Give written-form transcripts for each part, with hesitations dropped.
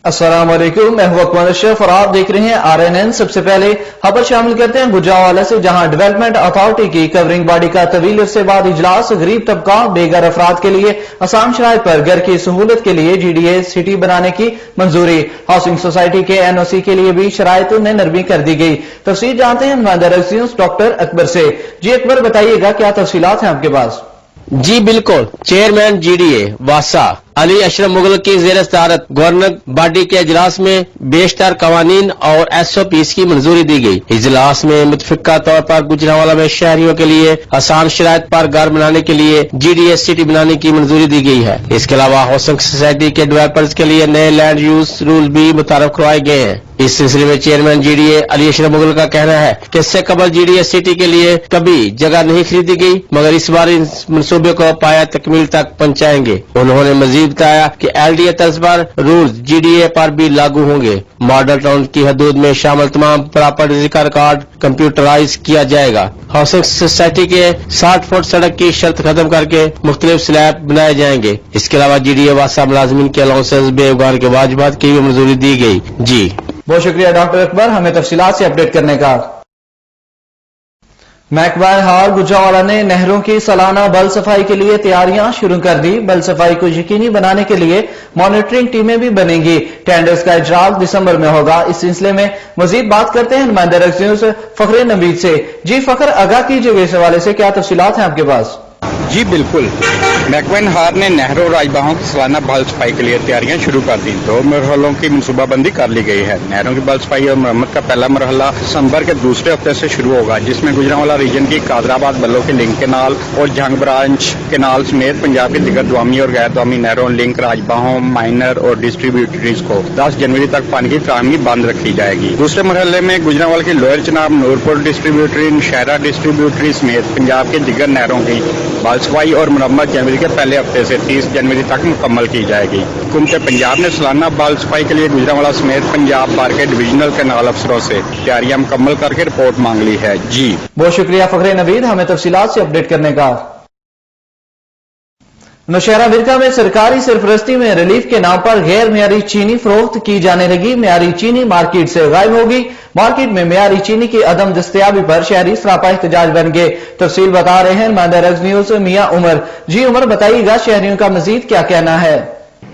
अस्सलाम वालेकुम, मैं हूं अकबर अशरफ और आप देख रहे हैं RNN। सबसे पहले खबर शामिल करते हैं गुजरांवाला से, जहां डेवलपमेंट अथॉरिटी की कवरिंग बॉडी का तवील अरसे बाद इजलास। गरीब तबका बेघर अफराद के लिए आसान शराइत पर घर की सहूलत के लिए GDA सिटी बनाने की मंजूरी। हाउसिंग सोसाइटी के NOC के लिए भी शराइत में नरमी कर दी गई। तफसील जानते हैं नुमाइंदा डॉक्टर अकबर से। जी अकबर, बताइएगा क्या तफसीलात हैं आपके पास? जी बिल्कुल। चेयरमैन GDA वासा अली अशरफ मुगल की ज़ेर सदारत गवर्नर बॉडी के इजलास में बेशतर कवानीन और SOPs की मंजूरी दी गई। इजलास में मुतफिका तौर पर गुजरांवाला में शहरियों के लिए आसान शराइत पर घर बनाने के लिए GDA सिटी बनाने की मंजूरी दी गई है। इसके अलावा हाउसिंग सोसाइटी के डेवलपर्स के लिए नए लैंड यूज रूल भी मुतारफ करवाए गए हैं। इस सिलसिले में चेयरमैन GDA अली अशरफ मुगल का कहना है कि इससे कबल GDA सिटी के लिए कभी जगह नहीं खरीदी गई, मगर इस बार इस मनसूबे को पाया तकमील तक पहुंचाएंगे। उन्होंने मजीद बताया कि LDA तर्ज पर रूल्स GDA पर भी लागू होंगे। मॉडल टाउन की हदूद में शामिल तमाम प्रॉपर्टीज का रिकॉर्ड कंप्यूटराइज किया जाएगा। हाउसिंग सोसाइटी के 60 फुट सड़क की शर्त खत्म करके मुख्तलिफ स्लैब बनाए जाएंगे। इसके अलावा GDA वासा मुलाजमीन के अलाउंसेस बेवगार के वाजिबात की भी मंजूरी दी गई। जी बहुत शुक्रिया डॉक्टर अकबर, हमें तफसीलात से अपडेट करने का। महकमा हार गुजरांवाला ने नहरों की सालाना बल सफाई के लिए तैयारियां शुरू कर दी। बल सफाई को यकीनी बनाने के लिए मॉनिटरिंग टीमें भी बनेंगी। टेंडर्स का इजरास दिसंबर में होगा। इस सिलसिले में मजीद बात करते हैं नुमाइंदा न्यूज़ फखरे नवीद से। जी फखर, आगाह कीजिएगा इस हवाले से, क्या तफसीलात हैं आपके पास? जी बिल्कुल। महकमा हार ने नहरों और राजबाहों की सालाना बल सफाई के लिए तैयारियां शुरू कर दी। 2 मरहलों की मनसूबाबंदी कर ली गई है। नहरों की बल सफाई और मरम्मत का पहला मरहला दिसंबर के दूसरे हफ्ते से शुरू होगा, जिसमें गुजरांवाला रीजन की कादराबाद बल्लों की लिंक केनाल और जंग ब्रांच केनाल समेत पंजाब की दिगर दवामी और गैर दवामी नहरों, लिंक, राजबाहों, माइनर और डिस्ट्रीब्यूटरीज को 10 जनवरी तक पानी की फराहमी बंद रखी जाएगी। दूसरे मरहले में गुजरांवाला की lower Chenab, Noorpur distributary, Nowshera distributary समेत पंजाब के दिगर नहरों की बल सफाई और मरम्मत जनवरी के पहले हफ्ते से 30 जनवरी तक मुकम्मल की जाएगी। हुकूमत पंजाब ने सालाना बल सफाई के लिए गुजरांवाला समेत पंजाब भर के डिविजनल कैनाल अफसरों से तैयारियां मुकम्मल करके रिपोर्ट मांग ली है। जी बहुत शुक्रिया फखरे नवीद, हमें तफसीलात से अपडेट करने का। नौशहरा विरका में सरकारी सरपरस्ती में रिलीफ के नाम पर गैर मियारी चीनी फरोख्त की जाने लगी। मियारी चीनी मार्केट से गायब होगी। मार्केट में मियारी चीनी की अदम दस्तयाबी पर शहरी सरापा एहतजाज बन गए। तफसील बता रहे हैं नुमाइंदा न्यूज़ मियां उमर। जी उमर, बताइएगा शहरियों का मजीद क्या कहना है?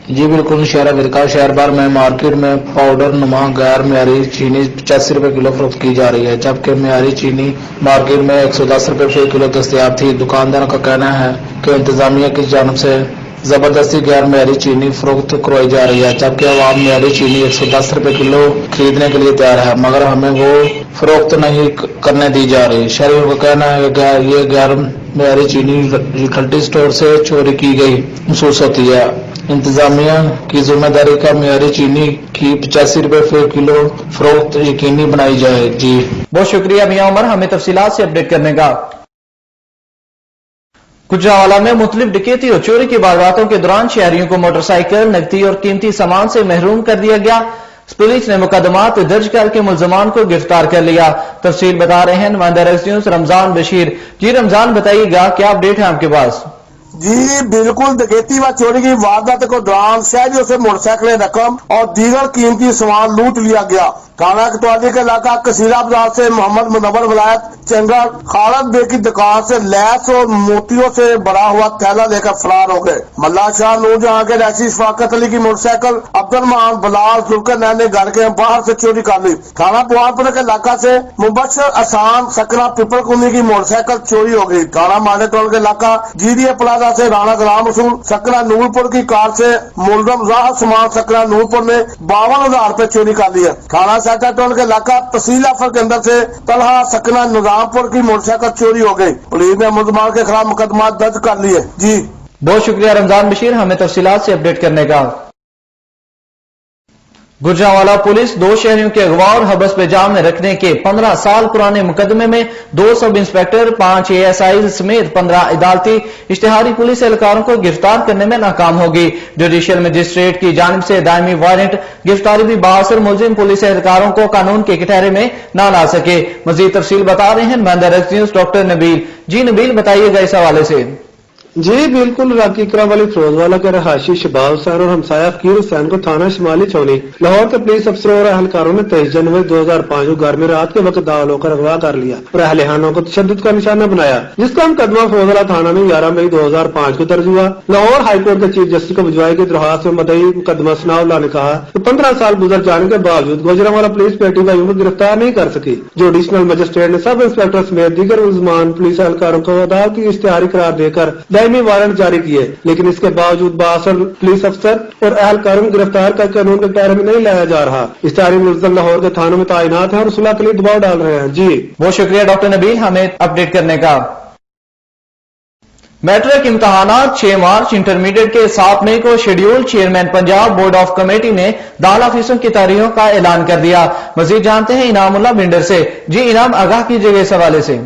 जी बिल्कुल। शहरा विरका शहर भर में मार्केट में पाउडर नुमा गैर मियारी चीनी 85 रुपए किलो फरोख्त की जा रही है, जबकि मियारी चीनी मार्केट में 110 रुपए फी किलो दस्तयाब थी। दुकानदारों का कहना है कि इंतजामिया की जानब से जबरदस्ती गैर मियारी चीनी फरोख्त करवाई जा रही है, जबकि अवाम मियारी चीनी 110 रुपए किलो खरीदने के लिए तैयार है, मगर हमें वो फरोख्त नहीं करने दी जा रही। शहरियों का कहना है कि ये गैर मियारी चीनी रिटेल स्टोर से चोरी की गई महसूस होती है। इंतजामिया की जिम्मेदारी का मियारी चीनी की 85 रुपए फी किलो फरोख्त यकीनी बनाई जाए। जी बहुत शुक्रिया मियां उमर, हमें तफसीलात से अपडेट करने का। गुजरांवाला में मुख्तलिफ डकैती और चोरी की वारदातों के दौरान शहरियों को मोटरसाइकिल, नकदी और कीमती सामान से महरूम कर दिया गया। पुलिस ने मुकदमात दर्ज करके मुलजमान को गिरफ्तार कर लिया। तफसील बता रहे हैं नुमाइंदा न्यूज़ रमजान बशीर। जी रमजान, बताइएगा क्या अपडेट है आपके पास? जी बिल्कुल। डकैती व चोरी की वारदात के दौरान शहरियों से मोटरसाइकिलें, रकम और दीगर कीमती सामान लूट लिया गया। थाना कटवाली के इलाका कसीरा बाजार से मोहम्मद मुनव्वर वलायत चंगा खालद बे की दुकान से लैस और मोतियों से भरा हुआ थैला लेकर फरार हो गए। मल्ला शाह नूरजहां के रैसी शफाकत अली की मोटरसाइकिल अब्दुलरहमान बलाल जुल्करनैन ने घर के बाहर से चोरी कर ली। थाना पुआलपुर के इलाका से मुबशर असान सकरा पिपल कुंडी की मोटरसाइकिल चोरी हो गई। थाना मानेटोल के इलाका GDA प्लाजा से राना गुलाम रसूल सकरा नूरपुर की कार से मुलजम राहत सामान सकरा नूरपुर ने 52,000 रुपए चोरी कर लिए। थाना सेक्रेटोल के इलाका तहसील अफर के अंदर से तलहा सकना निजामपुर की मोटरसाइकिल चोरी हो गई। पुलिस ने मुलजमान के खिलाफ मुकदमा दर्ज कर लिए। जी बहुत शुक्रिया रमजान बशीर, हमें तफसीलात से अपडेट करने का। गुजरांवाला पुलिस 2 शहरियों के अगवा और हबस पे जाम में रखने के 15 साल पुराने मुकदमे में 2 सब इंस्पेक्टर, 5 ASI समेत 15 अदालती इश्तिहारी पुलिस एहलकारों को गिरफ्तार करने में नाकाम होगी। जुडिशियल मजिस्ट्रेट की जानिब से दायमी वारंट गिरफ्तारी भी बाअसर मुलजिम पुलिस एहलकारों को कानून के कटहरे में न ला सके। मजीद तफसील बता रहे हैं नुमाइंदा न्यूज़ डॉक्टर नबील। जी नबील, बताइएगा इस हवाले से। जी बिल्कुल, राकी इकराम वाली फिरोजवाला के रहायशी शबाब हुसैन और हमसाया फकीर हुसैन को थाना शिमाली चौनी लाहौर के पुलिस अफसरों और अहलकारों ने 23 जनवरी 2005 को घर में रात के वक्त दाखिल होकर अगवा कर लिया और अहलहानों को तशद्दुद का निशाना बनाया, जिसका मुकदमा फिरोजवाला थाना में 11 मई 2005 को दर्ज हुआ। लाहौर हाईकोर्ट के चीफ जस्टिस को भिजवाई गई दरख्वास्त में मदई मुकदमा सनाउल्लाह ने कहा कि 15 साल गुजर जाने के बावजूद गुजरांवाला पुलिस पेटी भाइयों को गिरफ्तार नहीं कर सकी। जो एडिशनल मजिस्ट्रेट ने सब इंस्पेक्टर समेत दीगर मुलजमान पुलिस एहलकारों को अदालती इश्तिहारी करार देकर दायमी वारंट जारी किए, लेकिन इसके बावजूद 62 पुलिस अफसर और एहलकारों को गिरफ्तार कर कानून के दायरे में नहीं लाया जा रहा। इश्तिहारी मुलजिम लाहौर के थानों में तैनात हैं और सुलह के लिए दबाव डाल रहे हैं। जी बहुत शुक्रिया डॉक्टर नबील हमें अपडेट करने का। मैट्रिक इम्तहानात 6 मार्च, इंटरमीडिएट के 7 मई को schedule. Chairman Punjab board of committee ने दाखिला फीसों की तारीखों का ऐलान कर दिया। मजीद जानते हैं इनामुल्लाह बिंडर से। जी इनाम, आगाह कीजिएगा इस हवाले से।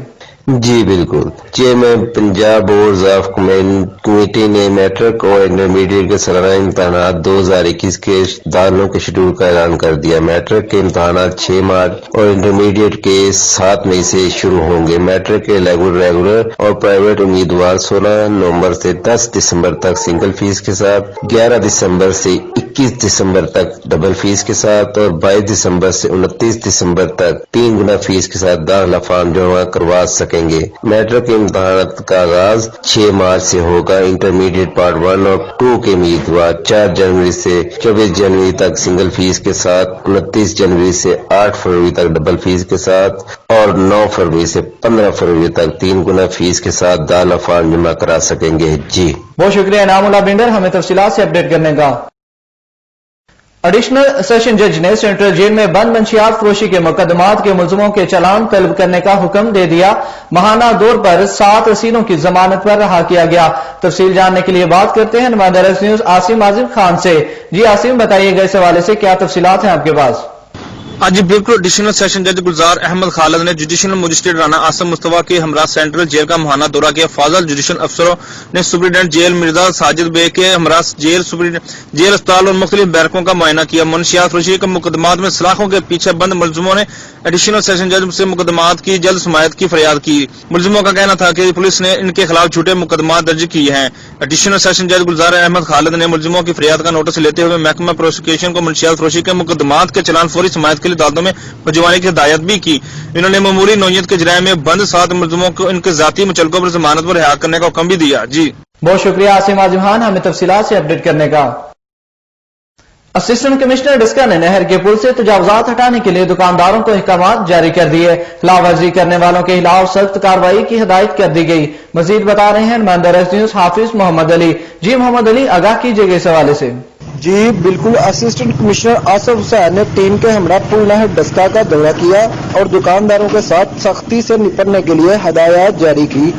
जी बिल्कुल, chairman Punjab board of committee ने मैट्रिक और इंटरमीडिएट के सालाना इम्तहानात 2021 के दाखिलों के शेड्यूल का ऐलान कर दिया। मैट्रिक के इम्तहानात 6 मार्च और इंटरमीडिएट के 7 मई से शुरू होंगे। मैट्रिक के रेगुलर और प्राइवेट उम्मीदवार 16 नवंबर से 10 दिसंबर तक सिंगल फीस के साथ, 11 दिसंबर से 21 दिसंबर तक डबल फीस के साथ और 22 दिसंबर से 29 दिसंबर तक 3 गुना फीस के साथ दाखिला फॉर्म जमा करवा सकेंगे। मैट्रिक के इम्तहानात का आगाज 6 मार्च से होगा। इंटरमीडिएट पार्ट 1 और 2 के उम्मीदवार 4 जनवरी से 24 जनवरी तक सिंगल फीस के साथ, 29 जनवरी से 8 फरवरी तक डबल फीस के साथ और 9 फरवरी से 15 फरवरी तक 3 गुना फीस के साथ दाखिला फॉर्म जमा करा सकेंगे। जी बहुत शुक्रिया इनामुल्लाह बिंडर हमें तफसीलात से अपडेट करने का। एडिशनल सेशन जज ने सेंट्रल जेल में बंद मंशियात फरोशी के मुकदमात के मुलजमों के चालान तलब करने का हुक्म दे दिया। माहाना दौर पर 7 असीरों की जमानत पर रहा किया गया। तफसील जानने के लिए बात करते हैं नुमाइंदा रस न्यूज आसिम आजिम खान से। जी आसिम, बताइएगा इस हवाले से क्या तफसीलात हैं आपके पास? हाँ जी बिल्कुल, एडिशनल सेशन जज गुलजार अहमद खालिद ने जुडिशल मजिस्ट्रेट राना आसम मुस्तफा के हमरा सेंट्रल जेल का मुहाना दौरा किया। फाजल जुडिशल अफसरों ने सुप्रीडेंट जेल मिर्जा साजिद बे के हमरा जेल अस्पताल और मुख्तलिफ बैरकों का मुआयना किया। मनशियात फरोशी के मुकदमात में सलाखों के पीछे बंद मुलजमों ने एडिशनल सेशन जज से मुकदमात की जल्द समाअत की फरियाद की। मुलजमों का कहना था कि पुलिस ने इनके खिलाफ झूठे मुकदमात दर्ज किए हैं। एडिशनल सेशन जज गुलजार अहमद खालिद ने मुलजमों की फरियाद का नोटिस लेते हुए महकमा प्रोसिक्यूशन को मनशियात फरोशी के मुकदमात के चलान फौरी समाअत के लिए अदालतों में भिजवाने की हिदायत भी की। इन्होंने मामूली नौयत के जराये में बंद 7 मुलजमों को इनके जाती मुचलकों पर जमानत पर रिहा करने का हुक्म भी दिया। जी बहुत शुक्रिया आसिम आजिम खान हमें तफसीलात से अपडेट करने का। असिस्टेंट कमिश्नर डिस्का ने नहर के पुल से तजावजात हटाने के लिए दुकानदारों को अहकाम जारी कर दिए। खिलाफवर्जी करने वालों के खिलाफ सख्त कार्रवाई की हिदायत कर दी गई। मजीद बता रहे हैं नुमाइंदा रस न्यूज हाफिज मोहम्मद अली। जी मोहम्मद अली, आगाह कीजिएगा इस हवाले से। जी बिल्कुल, असिस्टेंट कमिश्नर आसफ हुसैन ने टीम के हमरा पुल नहर डस्का का दौरा किया और दुकानदारों के साथ सख्ती से निपटने के लिए हदायत जारी की।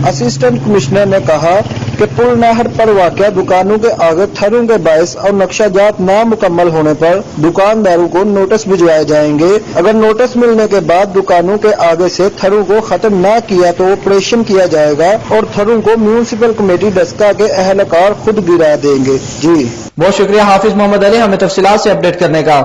असिस्टेंट कमिश्नर ने कहा कि पुल नहर पर वाक़या दुकानों के आगे थरों के बायस और नक्शाजात नामुकम्मल होने पर दुकानदारों को नोटिस भिजवाए जाएंगे। अगर नोटिस मिलने के बाद दुकानों के आगे से थरों को खत्म न किया तो ऑपरेशन किया जाएगा और थरों को म्यूनिसिपल कमेटी डस्का के अहलकार खुद गिरा देंगे। जी बहुत शुक्रिया हाफिज मोहम्मद अली हमें तफसीलात से अपडेट करने का।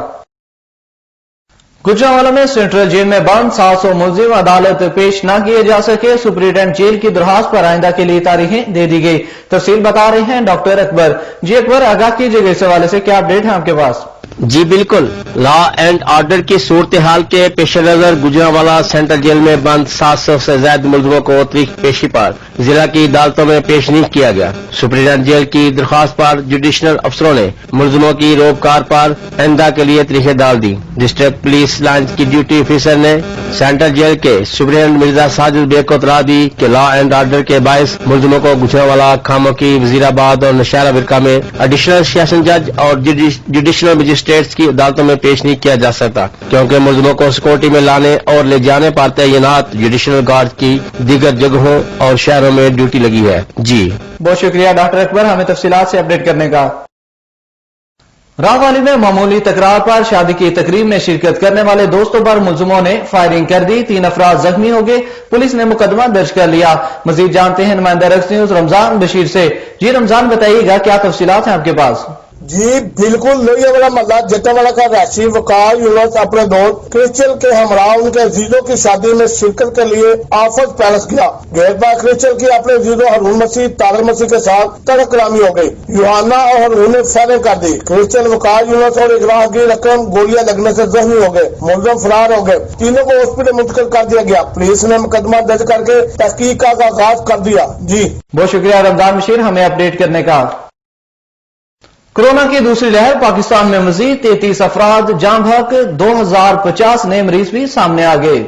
गुजरांवाला में सेंट्रल जेल में बंद 700 मुलजिम अदालत पेश न किए जा सके। सुप्रीडेंट जेल की दरखास्त पर आइंदा के लिए तारीखें दे दी गई। तफसील बता रहे हैं डॉक्टर अकबर। जी अकबर, आगाह कीजिएगा इस हवाले से, क्या अपडेट है आपके पास? जी बिल्कुल, लॉ एंड ऑर्डर की सूरत हाल के पेश नजर गुजरांवाला सेंट्रल जेल में बंद 700 से ज्यादा मुलजमों को तारीख पेशी पर जिला की अदालतों में पेश नहीं किया गया। सुप्रीडेंट जेल की दरख्वास्त पर जुडिशनल अफसरों ने मुलजमों की रोबकार पर आइंदा के लिए तारीखें डाल दी। डिस्ट्रिक्ट पुलिस लाइन की ड्यूटी ऑफिसर ने सेंट्रल जेल के सुप्रीडेंट मिर्जा साजिद बे को इत्तला दी कि लॉ एंड ऑर्डर के बायस मुलजमों को गुजरांवाला, खामोकी, वजीराबाद और नौशहरा विरका में एडिशनल सेशन जज और जुडिशनल मजिस्ट्रेट्स की अदालतों में पेश नहीं किया जा सकता, क्योंकि मुलजमों को सिक्योरिटी में लाने और ले जाने पर तैनात जुडिशनल गार्ड की दीगर जगहों और शहरों में ड्यूटी लगी है। जी बहुत शुक्रिया डॉक्टर अकबर हमें तफसीलात से अपडेट करने का। रावली में मामूली तकरार पर शादी की तकरीब में शिरकत करने वाले दोस्तों पर मुलजिमों ने फायरिंग कर दी। 3 अफराद जख्मी हो गए। पुलिस ने मुकदमा दर्ज कर लिया। मजीद जानते हैं नुमाइंदा रक्स न्यूज रमजान बशीर से। जी रमजान, बताइएगा क्या तफसीलात हैं आपके पास? जी बिल्कुल लोहिया वाला मोहल्ला जटावाला का रहायशी वकार यूनुस अपने दोस्त क्रिस्टल के हमरा उनके अजीजों की शादी में शिरकत के लिए आफत पैलेस गया। गेट पर क्रिस्टल की अपने अजीजों रून मसीह तारक मसीह के साथ तड़क कलामी हो गई। यूहाना और रून ने फायरिंग कर दी। क्रिस्टल वकार यूनुस और एक राहगीर अकरम गोलियां लगने से जख्मी हो गए। मुलजिम फरार हो गए। तीनों को हॉस्पिटल मुंतकिल कर दिया गया। पुलिस ने मुकदमा दर्ज करके तहकीक का आगाज कर दिया। जी बहुत शुक्रिया रमजान बशीर हमें अपडेट करने का। कोरोना की दूसरी लहर, पाकिस्तान में मजीद 33 अफराद जान बहक, 2050 नए मरीज भी सामने आ गए।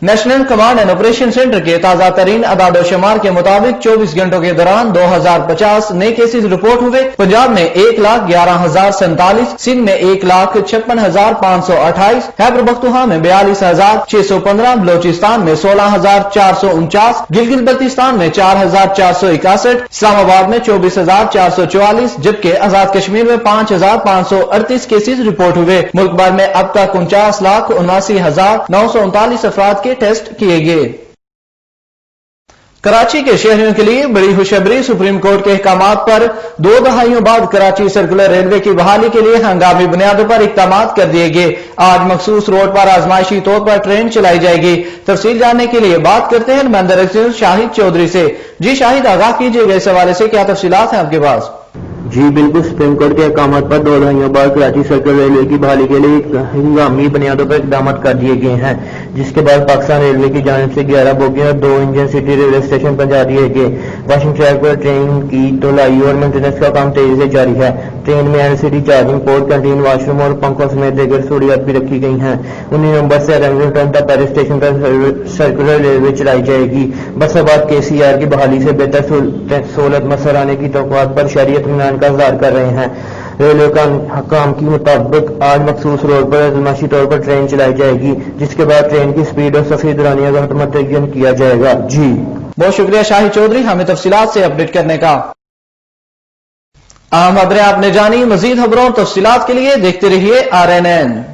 National command and operation centre के ताजा तरीन अदाद शुमार के मुताबिक 24 घंटों के दौरान 2050 नए केसेज रिपोर्ट हुए। पंजाब में 1,11,047, सिंध में 1,56,528, खैबर पख्तूनख्वा में 42,615, बलोचिस्तान में 16,449, गिलगित बल्तिस्तान में 4,461, इस्लामाबाद में 24,444, जबकि आजाद कश्मीर में 5,538 केसेज रिपोर्ट हुए। मुल्क भर में अब तक 49,79,939 अफराद के टेस्ट किए गए। कराची के शहरियों के लिए बड़ी खुशखबरी, सुप्रीम कोर्ट के अहकामात पर 2 दहाइयों बाद कराची सर्कुलर रेलवे की बहाली के लिए हंगामी बुनियादों पर इक़दामात कर दिए गए। आज मखसूस रोड पर आजमाइशी तौर पर ट्रेन चलाई जाएगी। तफसील जानने के लिए बात करते हैं नुमाइंदा शाहिद चौधरी से। जी शाहिद, आगाह कीजिएगा इस हवाले से, क्या तफसीलात हैं आपके पास? जी बिल्कुल, सुप्रीम कोर्ट के अहकाम पर 2 दहाइयों बाद कराची सर्कल रेलवे की बहाली के लिए हंगामी बुनियादों पर इकदाम कर दिए गए हैं, जिसके बाद पाकिस्तान रेलवे की जानिब से 11 बोगियां और 2 इंजन सिटी रेलवे स्टेशन पहुंचा दिए गए। वाशिंग ट्रैक पर ट्रेन की धुलाई और मेंटेनेंस का काम तेजी से जारी है। ट्रेन में LCD charging port, canteen, washroom और पंखों समेत दीगर सहूलियात भी रखी गई हैं। 19 नवंबर से रंगन तक पैरिस स्टेशन पर सर्कुलर रेलवे चलाई जाएगी। बसाबाद केसीआर की बहाली से बेहतर सहूलत मसर आने की तौक़्क़ात पर शहरियत इत्मीनान का इज़हार कर रहे हैं। रेलवे का हकाम के मुताबिक आज मखसूस रोड पर आज़माइशी तौर पर ट्रेन चलाई जाएगी, जिसके बाद ट्रेन की स्पीड और सफी दुरानिया का मुतय्यन किया जाएगा। जी बहुत शुक्रिया शाहिद चौधरी हमें तफसीलात से अपडेट करने का। अहम खबरें आपने जानी, मजीद खबरों और तफसीलात के लिए देखते रहिए RNN।